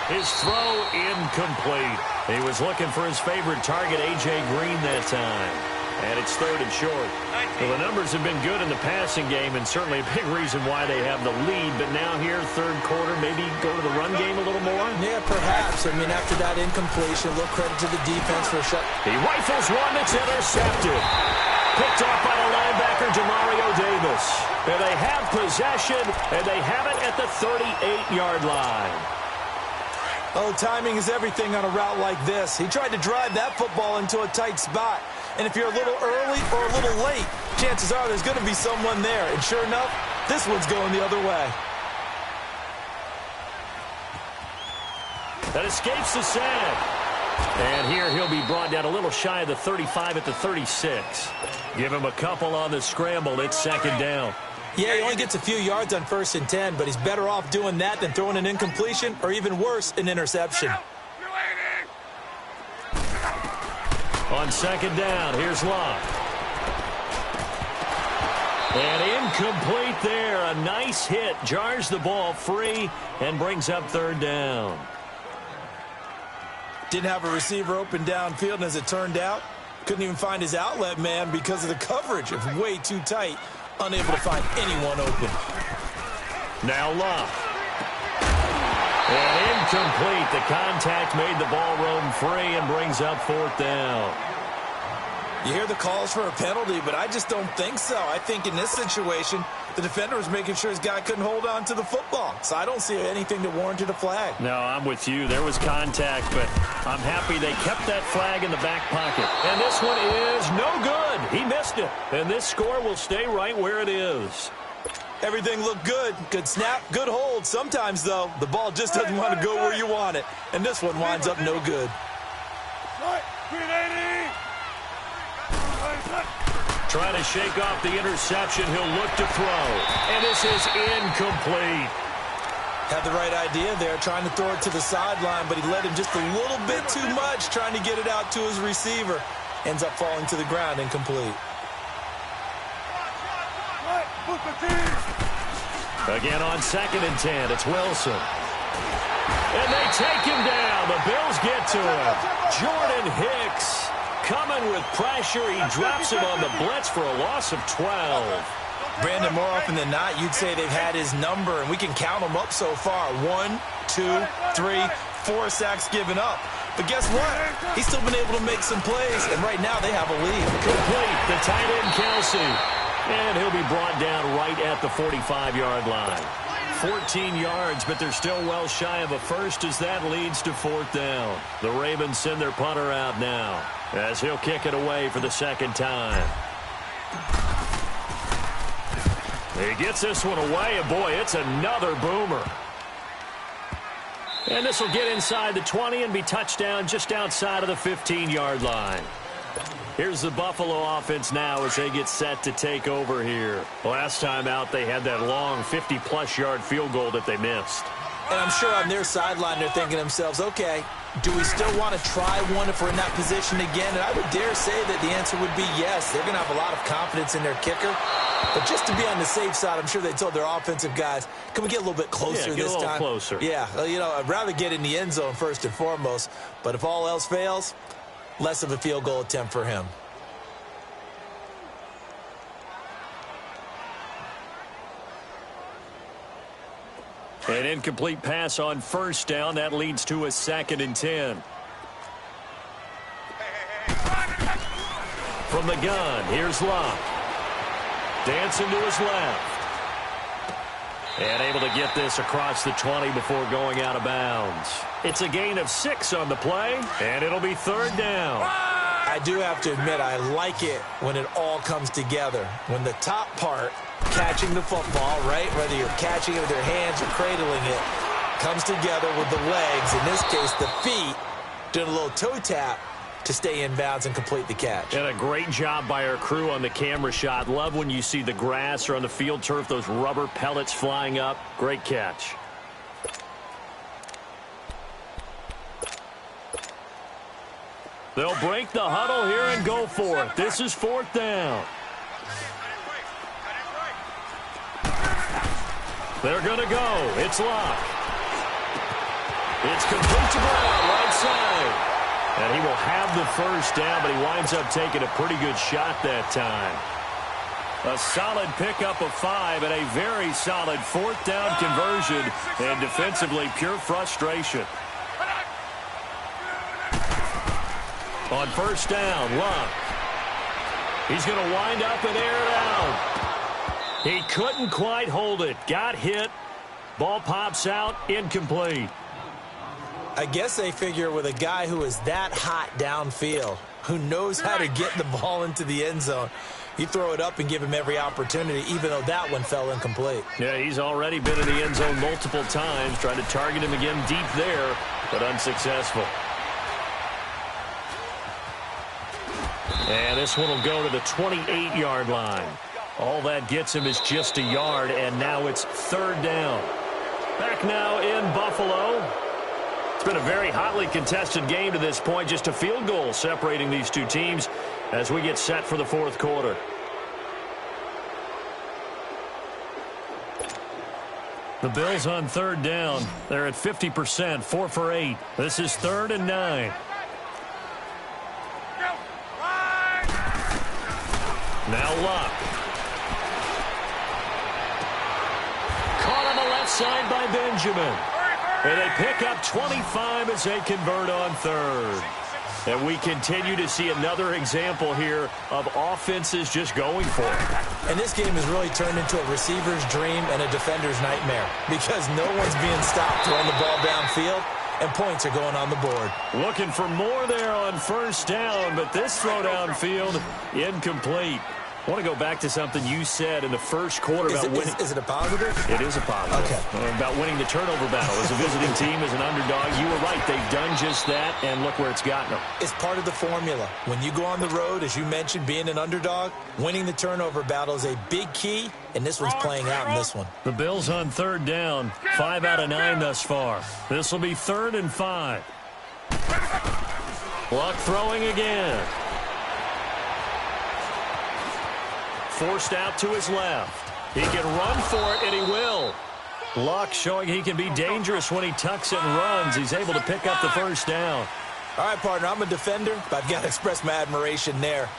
His throw incomplete. He was looking for his favorite target, A.J. Green, that time. And it's 3rd and short. Well, the numbers have been good in the passing game, and certainly a big reason why they have the lead. But now here, 3rd quarter, maybe go to the run game a little more? Yeah, perhaps. I mean, after that incompletion, a little credit to the defense for a shot. He rifles one that's intercepted. Picked off by the linebacker, Demario Davis. And they have possession, and they have it at the 38-yard line. Oh, timing is everything on a route like this. He tried to drive that football into a tight spot. And if you're a little early or a little late, chances are there's going to be someone there. And sure enough, this one's going the other way. That escapes the sack. And here he'll be brought down a little shy of the 35 at the 36. Give him a couple on the scramble. It's 2nd down. Yeah, he only gets a few yards on 1st and 10, but he's better off doing that than throwing an incompletion or even worse, an interception. On 2nd down, here's Locke. And incomplete there. A nice hit. Jars the ball free and brings up 3rd down. Didn't have a receiver open downfield, and as it turned out, couldn't even find his outlet man because of the coverage. It was way too tight. Unable to find anyone open. Now Locke. And incomplete. The contact made the ball roam free and brings up 4th down. You hear the calls for a penalty, but I just don't think so. I think in this situation, the defender was making sure his guy couldn't hold on to the football. So I don't see anything that warranted a flag. No, I'm with you. There was contact, but I'm happy they kept that flag in the back pocket. And this one is no good. He missed it. And this score will stay right where it is. Everything looked good. Good snap, good hold. Sometimes, though, the ball just doesn't want to go where you want it. And this one winds up no good. Trying to shake off the interception. He'll look to throw. And this is incomplete. Had the right idea there, trying to throw it to the sideline, but he led him just a little bit too much, trying to get it out to his receiver. Ends up falling to the ground, incomplete. Again on 2nd and 10, it's Wilson. And they take him down. The Bills get to him. Jordan Hicks coming with pressure. He drops him on the blitz for a loss of 12. Brandon, more often than not, you'd say they've had his number, and we can count them up so far. 1, 2, 3, 4 sacks given up. But guess what? He's still been able to make some plays, and right now they have a lead. Complete, the tight end, Kelsey. And he'll be brought down right at the 45-yard line. 14 yards, but they're still well shy of a first as that leads to 4th down. The Ravens send their punter out now as he'll kick it away for the 2nd time. He gets this one away, and boy, it's another boomer. And this will get inside the 20 and be touchdown just outside of the 15-yard line. Here's the Buffalo offense now as they get set to take over here. Last time out, they had that long 50-plus yard field goal that they missed. And I'm sure on their sideline they're thinking to themselves, okay, do we still want to try one if we're in that position again? And I would dare say that the answer would be yes. They're going to have a lot of confidence in their kicker. But just to be on the safe side, I'm sure they told their offensive guys, can we get a little bit closer this time? Get a little closer. Yeah, you know, I'd rather get in the end zone first and foremost. But if all else fails, less of a field goal attempt for him. An incomplete pass on 1st down. That leads to a 2nd and 10. From the gun, here's Locke. Dancing to his left. And able to get this across the 20 before going out of bounds. It's a gain of 6 on the play, and it'll be third down. I do have to admit, I like it when it all comes together. When the top part, catching the football, right, whether you're catching it with your hands or cradling it, comes together with the legs, in this case the feet, doing a little toe tap to stay in bounds and complete the catch. And a great job by our crew on the camera shot. Love when you see the grass or on the field turf, those rubber pellets flying up. Great catch. They'll break the huddle here and go for it. This is fourth down. They're going to go. It's Luck. It's complete to Brown, right side. And he will have the first down, but he winds up taking a pretty good shot that time. A solid pickup of 5 and a very solid fourth down conversion. And defensively, pure frustration. On first down, Luck. He's going to wind up and air it out. He couldn't quite hold it. Got hit. Ball pops out. Incomplete. I guess they figure with a guy who is that hot downfield, who knows how to get the ball into the end zone, you throw it up and give him every opportunity, even though that one fell incomplete. Yeah, he's already been in the end zone multiple times, trying to target him again deep there, but unsuccessful. And this one will go to the 28-yard line. All that gets him is just a yard, and now it's third down. Back now in Buffalo. It's been a very hotly contested game to this point. Just a field goal separating these two teams as we get set for the fourth quarter. The Bills on third down. They're at 50%, 4 for 8. This is 3rd and 9. Now Luck. Caught on the left side by Benjamin. And they pick up 25 as they convert on third. And we continue to see another example here of offenses just going for it. And this game has really turned into a receiver's dream and a defender's nightmare because no one's being stopped throwing the ball downfield, and points are going on the board. Looking for more there on first down, but this throw downfield incomplete. I want to go back to something you said in the first quarter about winning. Is it a positive? It is a positive. Okay. About winning the turnover battle. As a visiting team, as an underdog, you were right. They've done just that, and look where it's gotten them. It's part of the formula. When you go on the road, as you mentioned, being an underdog, winning the turnover battle is a big key, and this one's playing out in this one. The Bills on third down, 5 out of 9 thus far. This will be 3rd and 5. Luck throwing again. Forced out to his left. He can run for it, and he will. Luck showing he can be dangerous when he tucks it and runs. He's able to pick up the first down. All right, partner, I'm a defender, but I've got to express my admiration there.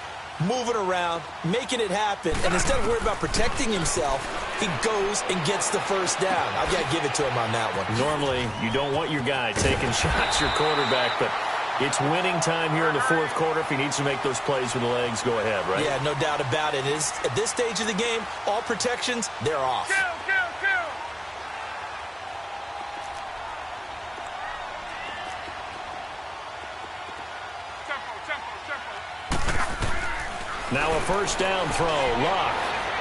Moving around, making it happen, and instead of worrying about protecting himself, he goes and gets the first down. I've got to give it to him on that one. Normally, you don't want your guy taking shots, your quarterback, but it's winning time here in the fourth quarter. If he needs to make those plays with the legs, go ahead, right? Yeah, no doubt about it. At this stage of the game, all protections, they're off. Now a first down throw. Luck.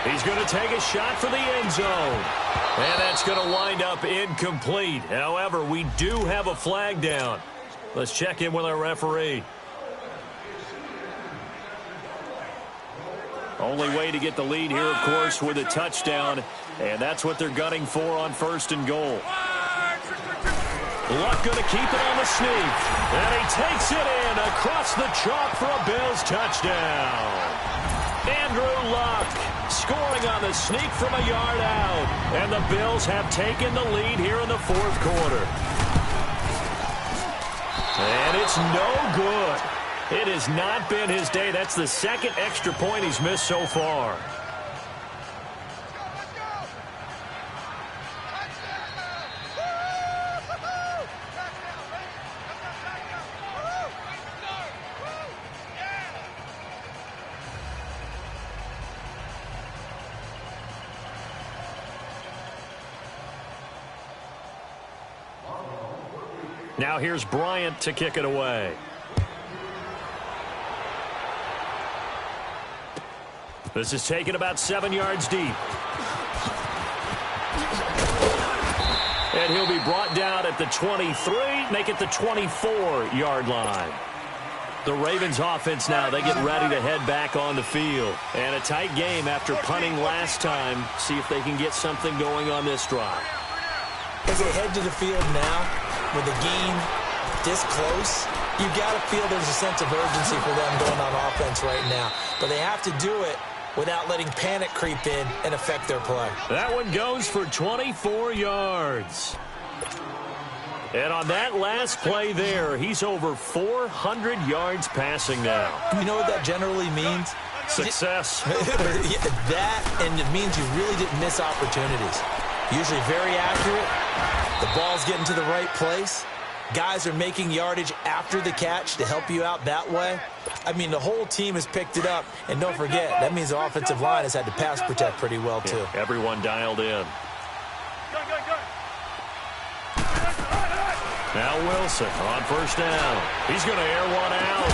He's going to take a shot for the end zone. And that's going to wind up incomplete. However, we do have a flag down. Let's check in with our referee. Only way to get the lead here, of course, with a touchdown. And that's what they're gunning for on 1st and goal. Luck going to keep it on the sneak. And he takes it in across the chalk for a Bills touchdown. Andrew Luck scoring on the sneak from a yard out. And the Bills have taken the lead here in the fourth quarter. And it's no good. It has not been his day. That's the second extra point he's missed so far. Now here's Bryant to kick it away. This is taken about 7 yards deep. And he'll be brought down at the 23, make it the 24-yard line. The Ravens offense now, they get ready to head back on the field. And a tight game after punting last time. See if they can get something going on this drive. As they head to the field now, with the game this close, you got to feel there's a sense of urgency for them going on offense right now. But they have to do it without letting panic creep in and affect their play. That one goes for 24 yards. And on that last play there, he's over 400 yards passing now. You know what that generally means? Success. That, and it means you really didn't miss opportunities. Usually very accurate. The ball's getting to the right place. Guys are making yardage after the catch to help you out that way. I mean, the whole team has picked it up. And don't forget, that means the offensive line has had to pass protect pretty well, too. Yeah, everyone dialed in. Now Wilson on first down. He's going to air one out.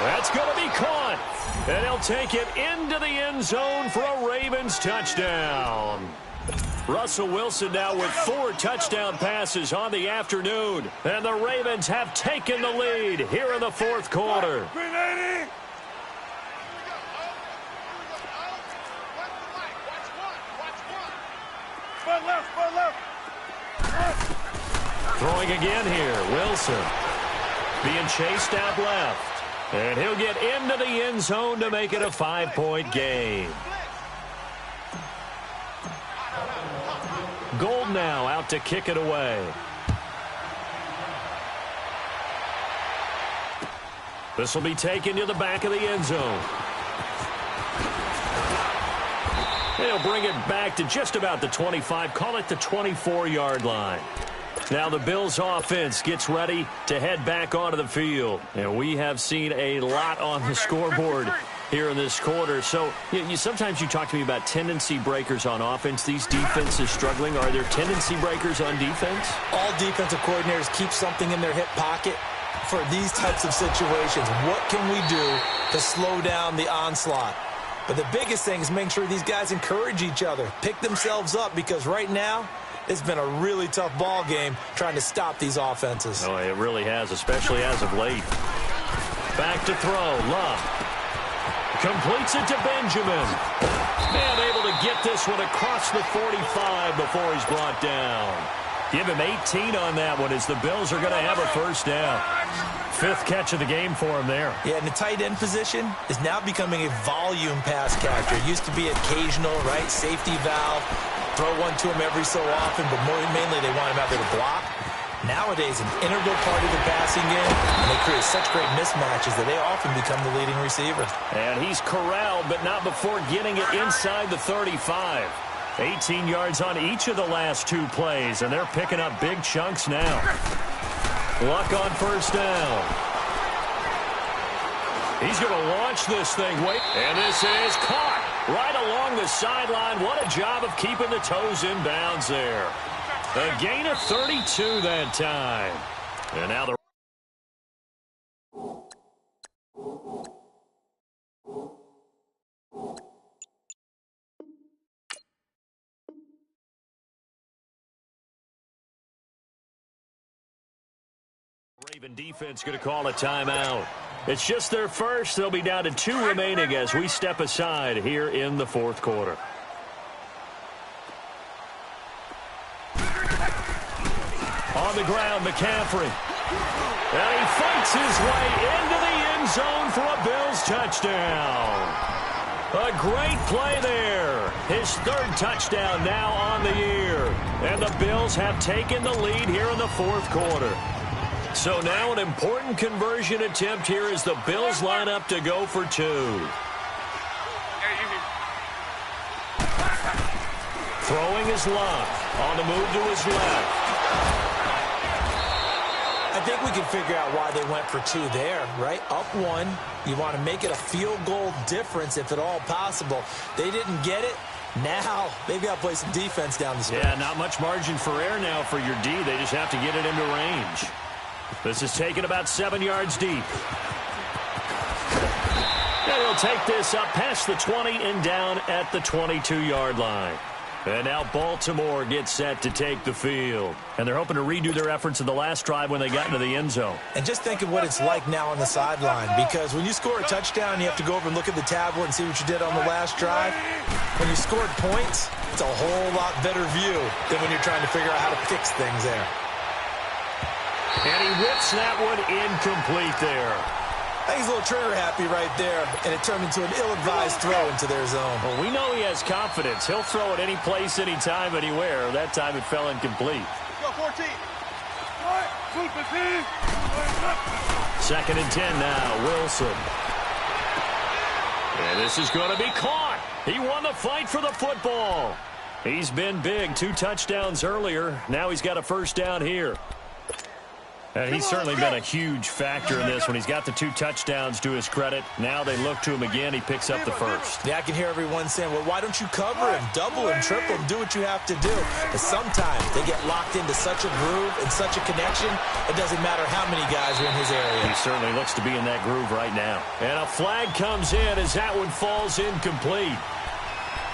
That's going to be caught. And he'll take it into the end zone for a Ravens touchdown. Russell Wilson now with 4 touchdown passes on the afternoon. And the Ravens have taken the lead here in the fourth quarter. Throwing again here, Wilson. Being chased out left. And he'll get into the end zone to make it a 5-point game. Gold now out to kick it away. This will be taken to the back of the end zone. They'll bring it back to just about the 25, call it the 24-yard line. Now the Bills offense gets ready to head back onto the field. And we have seen a lot on the scoreboard here in this quarter. So sometimes you talk to me about tendency breakers on offense. These defenses struggling. Are there tendency breakers on defense? All defensive coordinators keep something in their hip pocket for these types of situations. What can we do to slow down the onslaught? But the biggest thing is making sure these guys encourage each other, pick themselves up, because right now it's been a really tough ball game trying to stop these offenses. Oh, it really has, especially as of late. Back to throw. Love completes it to Benjamin. And able to get this one across the 45 before he's brought down. Give him 18 on that one as the Bills are going to have a first down. 5th catch of the game for him there. Yeah, and the tight end position is now becoming a volume pass catcher. It used to be occasional, right? Safety valve. Throw one to him every so often, but mainly they want him out there to block. Nowadays, an integral part of the passing game, and they create such great mismatches that they often become the leading receiver. And he's corralled, but not before getting it inside the 35. 18 yards on each of the last 2 plays, and they're picking up big chunks now. Luck on first down. He's going to launch this thing. And this is caught right along the sideline. What a job of keeping the toes in bounds there. A gain of 32 that time. And now the Raven defense going to call a timeout. It's just their first. They'll be down to 2 remaining as we step aside here in the fourth quarter. On the ground, McCaffrey. And he fights his way into the end zone for a Bills touchdown. A great play there. His 3rd touchdown now on the year. And the Bills have taken the lead here in the fourth quarter. So now an important conversion attempt here as the Bills line up to go for 2. Throwing his Luck. On the move to his left. I think we can figure out why they went for 2 there, right? Up 1. You want to make it a field goal difference if at all possible. They didn't get it. Now they've got to play some defense down the stretch. Yeah, not much margin for error now for your D. They just have to get it into range. This is taken about 7 yards deep. And he'll take this up past the 20 and down at the 22-yard line. And now Baltimore gets set to take the field. And they're hoping to redo their efforts in the last drive when they got into the end zone. And just think of what it's like now on the sideline, because when you score a touchdown, you have to go over and look at the tablet and see what you did on the last drive. When you scored points, it's a whole lot better view than when you're trying to figure out how to fix things there. And he whips that one incomplete there. I think he's a little trigger happy right there, and it turned into an ill-advised throw into their zone. Well, we know he has confidence. He'll throw it any place, anytime, anywhere. That time it fell incomplete. Go 14. 2nd and 10 now, Wilson. And this is going to be caught. He won the fight for the football. He's been big. 2 touchdowns earlier. Now he's got a first down here. And he's certainly been a huge factor in this when he's got the 2 touchdowns to his credit. Now they look to him again. He picks up the first. Yeah, I can hear everyone saying, well, why don't you cover him, double him, triple him, do what you have to do. But sometimes they get locked into such a groove and such a connection, it doesn't matter how many guys are in his area. He certainly looks to be in that groove right now. And a flag comes in as that one falls incomplete.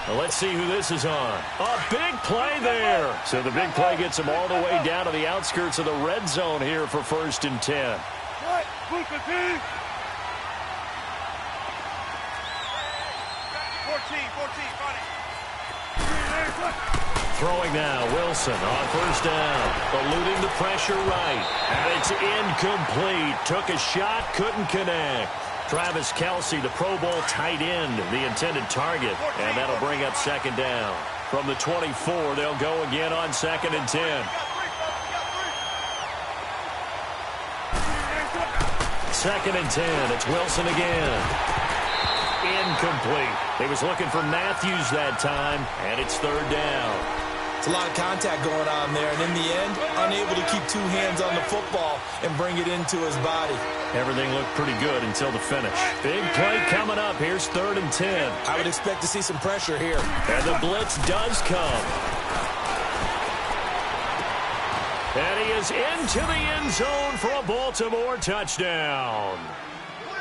Well, let's see who this is on. A big play there. So the big play gets him all the way down to the outskirts of the red zone here for 1st and 10. 14, Throwing now, Wilson on 1st down. Eluding the pressure right. And it's incomplete. Took a shot, couldn't connect. Travis Kelce, the Pro Bowl tight end, the intended target. And that'll bring up 2nd down. From the 24, they'll go again on 2nd and 10. 2nd and 10. It's Wilson again. Incomplete. He was looking for Matthews that time, and it's 3rd down. It's a lot of contact going on there, and in the end, unable to keep 2 hands on the football and bring it into his body. Everything looked pretty good until the finish. Big play coming up. Here's 3rd and 10. I would expect to see some pressure here. And the blitz does come. And he is into the end zone for a Baltimore touchdown.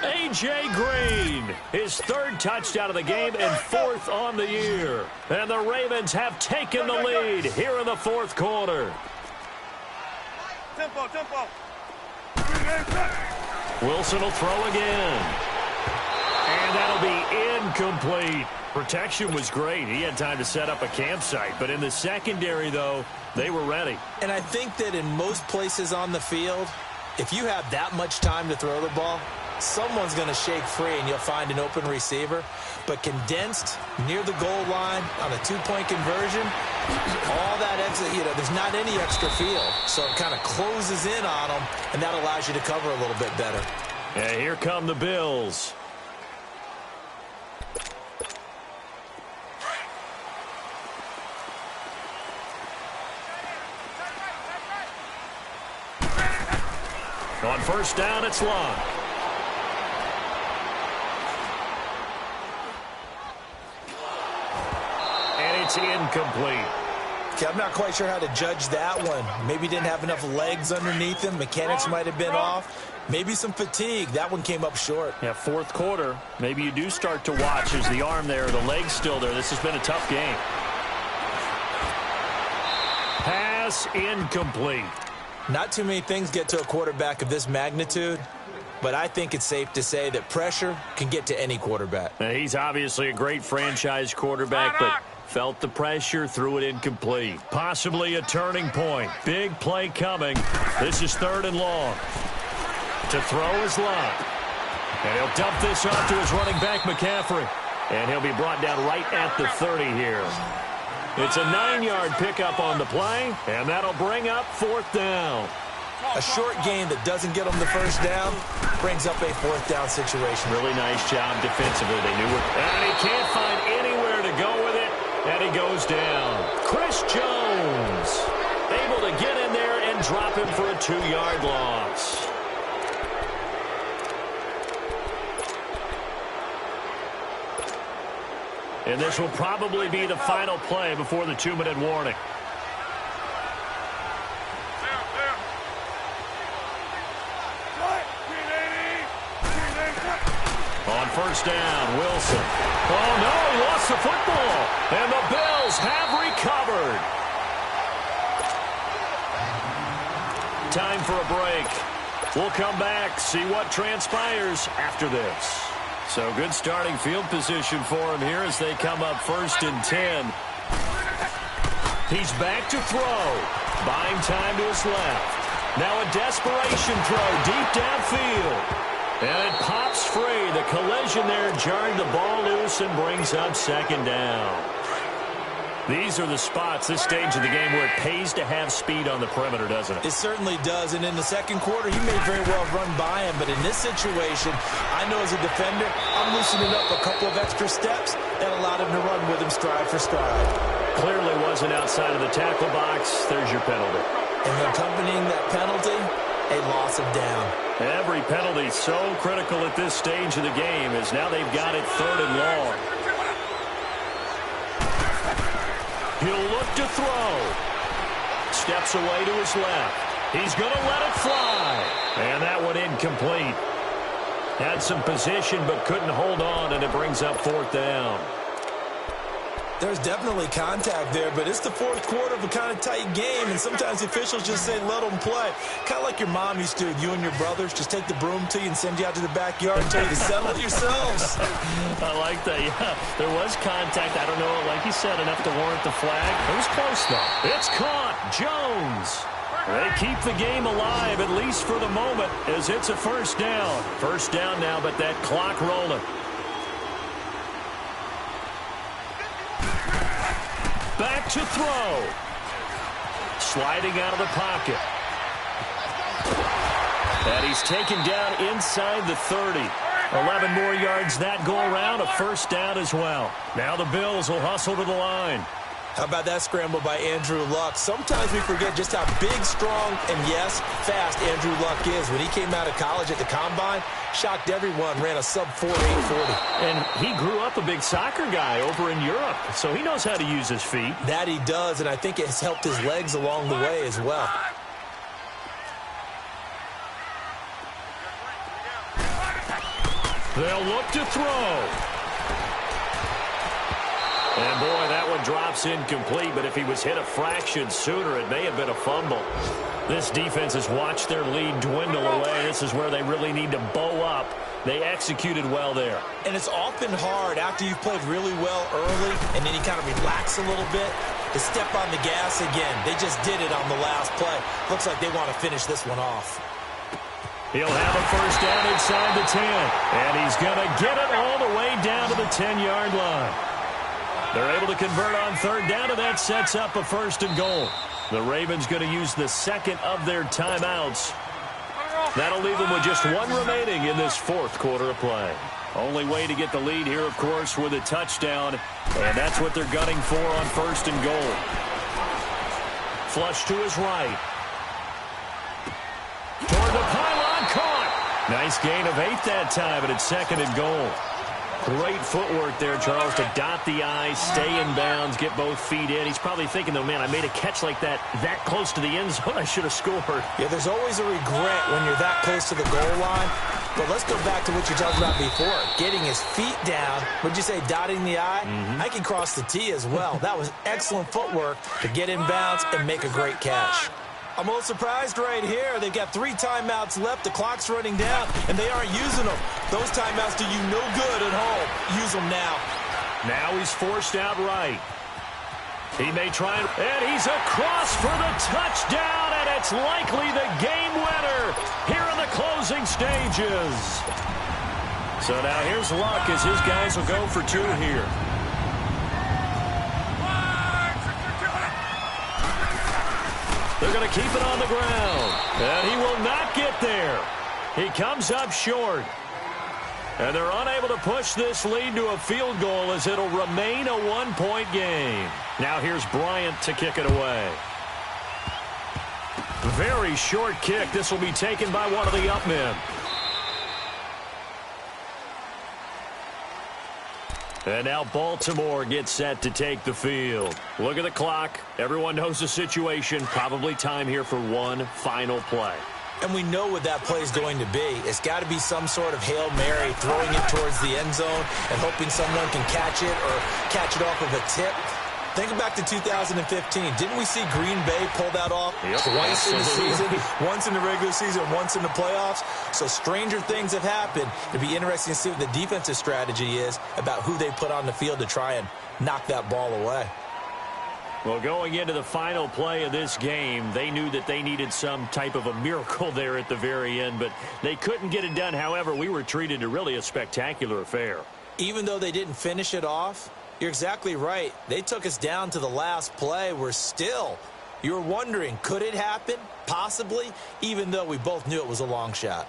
A.J. Green, his 3rd touchdown of the game and 4th on the year. And the Ravens have taken the lead here in the 4th quarter. Tempo. Wilson will throw again. And that'll be incomplete. Protection was great. He had time to set up a campsite. But in the secondary, though, they were ready. And I think that in most places on the field, if you have that much time to throw the ball, someone's going to shake free and you'll find an open receiver. But condensed near the goal line on a 2-point conversion, all that extra, there's not any extra field. So it kind of closes in on them, and that allows you to cover a little bit better. And here come the Bills. On 1st down, it's Locke. And it's incomplete. Okay, I'm not quite sure how to judge that one. Maybe didn't have enough legs underneath him. Mechanics might have been off. Maybe some fatigue. That one came up short. Yeah, 4th quarter. Maybe you do start to watch as the arm there, the leg's still there. This has been a tough game. Pass incomplete. Not too many things get to a quarterback of this magnitude, but I think it's safe to say that pressure can get to any quarterback. Now, he's obviously a great franchise quarterback, but felt the pressure, threw it incomplete. Possibly a turning point. Big play coming. This is 3rd and long. To throw is Locke. And he'll dump this off to his running back, McCaffrey. And he'll be brought down right at the 30 here. It's a 9-yard pickup on the play, and that'll bring up 4th down. A short gain that doesn't get them the first down brings up a 4th down situation. Really nice job defensively. They knew it. And he can't find anywhere to go with it, and he goes down. Chris Jones able to get in there and drop him for a 2-yard loss. And this will probably be the final play before the 2-minute warning. On first down, Wilson. Oh, no, he lost the football. And the Bills have recovered. Time for a break. We'll come back, see what transpires after this. So good starting field position for him here as they come up 1st and 10. He's back to throw. Buying time to his left. Now a desperation throw deep downfield. And it pops free. The collision there jarred the ball loose and brings up 2nd down. These are the spots, this stage of the game, where it pays to have speed on the perimeter, doesn't it? It certainly does. And in the 2nd quarter, he may very well have run by him. But in this situation, I know as a defender, I'm loosening up a couple of extra steps that allowed him to run with him stride for stride. Clearly wasn't outside of the tackle box. There's your penalty. And accompanying that penalty, a loss of down. Every penalty so critical at this stage of the game as now they've got it 3rd and long. He'll look to throw. Steps away to his left. He's going to let it fly. And that one incomplete. Had some position but couldn't hold on, and it brings up 4th down. There's definitely contact there, but it's the 4th quarter of a kind of tight game, and sometimes the officials just say, let them play. Kind of like your mom used to with you and your brothers. Just take the broom to you and send you out to the backyard and tell you to settle it yourselves. I like that, yeah. There was contact. I don't know, like you said, enough to warrant the flag. It was close, though. It's caught. Jones. They keep the game alive, at least for the moment, as it's a 1st down. 1st down now, but that clock rolling. Back to throw. Sliding out of the pocket. And he's taken down inside the 30. 11 more yards that go around, a 1st down as well. Now the Bills will hustle to the line. How about that scramble by Andrew Luck? Sometimes we forget just how big, strong, and, yes, fast Andrew Luck is. When he came out of college at the Combine, shocked everyone, ran a sub-4.840. And he grew up a big soccer guy over in Europe, so he knows how to use his feet. That he does, and I think it has helped his legs along the way as well. They'll look to throw. And, boy, that one drops incomplete, but if he was hit a fraction sooner, it may have been a fumble. This defense has watched their lead dwindle away. This is where they really need to bow up. They executed well there. And it's often hard after you've played really well early and then you kind of relax a little bit to step on the gas again. They just did it on the last play. Looks like they want to finish this one off. He'll have a 1st down inside the 10. And he's going to get it all the way down to the 10-yard line. They're able to convert on 3rd down, and that sets up a 1st and goal. The Ravens going to use the 2nd of their timeouts. That'll leave them with just 1 remaining in this 4th quarter of play. Only way to get the lead here, of course, with a touchdown, and that's what they're gunning for on 1st and goal. Flush to his right. Toward the pylon, caught. Nice gain of 8 that time, and it's 2nd and goal. Great footwork there, Charles, to dot the I, stay in bounds, get both feet in. He's probably thinking, though, man, I made a catch like that close to the end zone. I should have scored. Yeah, there's always a regret when you're that close to the goal line. But let's go back to what you talked about before. Getting his feet down. Would you say dotting the I? I can cross the T as well. That was excellent footwork to get in bounds and make a great catch. I'm a little surprised right here. They've got 3 timeouts left. The clock's running down, and they aren't using them. Those timeouts do you no good at home. Use them now. Now he's forced out right. He may try, and he's across for the touchdown, and it's likely the game winner here in the closing stages. So now here's Luck as his guys will go for 2 here. They're going to keep it on the ground. And he will not get there. He comes up short. And they're unable to push this lead to a field goal as it'll remain a 1-point game. Now here's Bryant to kick it away. Very short kick. This will be taken by one of the up men. And now Baltimore gets set to take the field. Look at the clock. Everyone knows the situation. Probably time here for one final play. And we know what that play is going to be. It's got to be some sort of Hail Mary, throwing it towards the end zone and hoping someone can catch it or catch it off of a tip. Think back to 2015. Didn't we see Green Bay pull that off twice in the season? Once in the regular season, once in the playoffs. So stranger things have happened. It'd be interesting to see what the defensive strategy is about who they put on the field to try and knock that ball away. Well, going into the final play of this game, they knew that they needed some type of a miracle there at the very end, but they couldn't get it done. However, we were treated to really a spectacular affair. Even though they didn't finish it off, you're exactly right. They took us down to the last play. You were wondering, could it happen? Possibly, even though we both knew it was a long shot.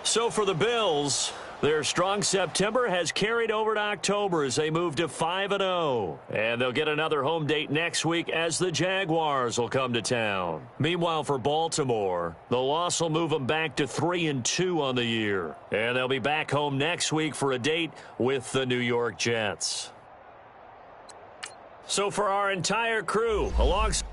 So for the Bills, their strong September has carried over to October as they move to 5-0. And they'll get another home date next week as the Jaguars will come to town. Meanwhile, for Baltimore, the loss will move them back to 3-2 on the year. And they'll be back home next week for a date with the New York Jets. So for our entire crew, alongside